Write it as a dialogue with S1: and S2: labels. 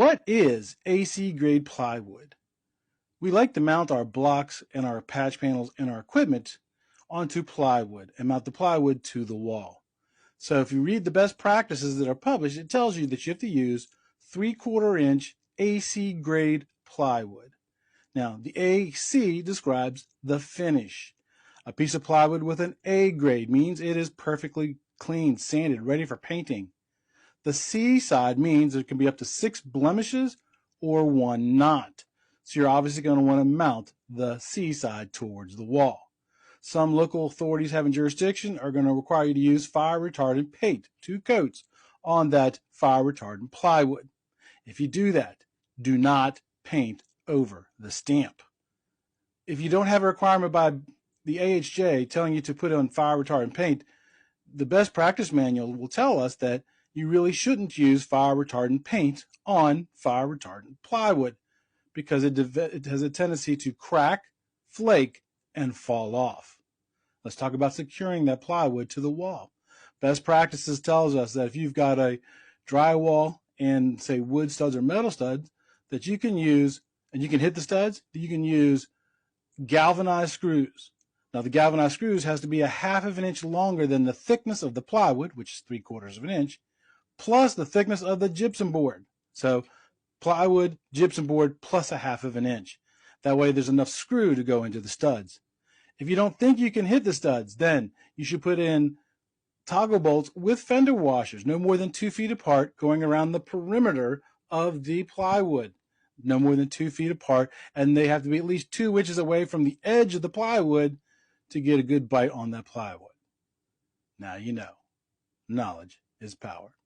S1: What is AC grade plywood? We like to mount our blocks and our patch panels and our equipment onto plywood and mount the plywood to the wall. So if you read the best practices that are published, it tells you that you have to use 3/4 inch AC grade plywood. Now, the AC describes the finish. A piece of plywood with an A grade means it is perfectly clean, sanded, ready for painting. The C side means there can be up to 6 blemishes or 1 knot. So you're obviously going to want to mount the C side towards the wall. Some local authorities having jurisdiction are going to require you to use fire retardant paint, 2 coats, on that fire retardant plywood. If you do that, do not paint over the stamp. If you don't have a requirement by the AHJ telling you to put on fire retardant paint, the best practice manual will tell us that you really shouldn't use fire retardant paint on fire retardant plywood because it has a tendency to crack, flake, and fall off. Let's talk about securing that plywood to the wall. Best practices tells us that if you've got a drywall and say wood studs or metal studs that you can use, and you can hit the studs, you can use galvanized screws. Now the galvanized screws has to be 1/2 of an inch longer than the thickness of the plywood, which is 3/4 of an inch, plus the thickness of the gypsum board. So plywood, gypsum board, plus 1/2 of an inch. That way there's enough screw to go into the studs. If you don't think you can hit the studs, then you should put in toggle bolts with fender washers, no more than 2 feet apart, going around the perimeter of the plywood. No more than 2 feet apart, and they have to be at least 2 inches away from the edge of the plywood to get a good bite on that plywood. Now you know, knowledge is power.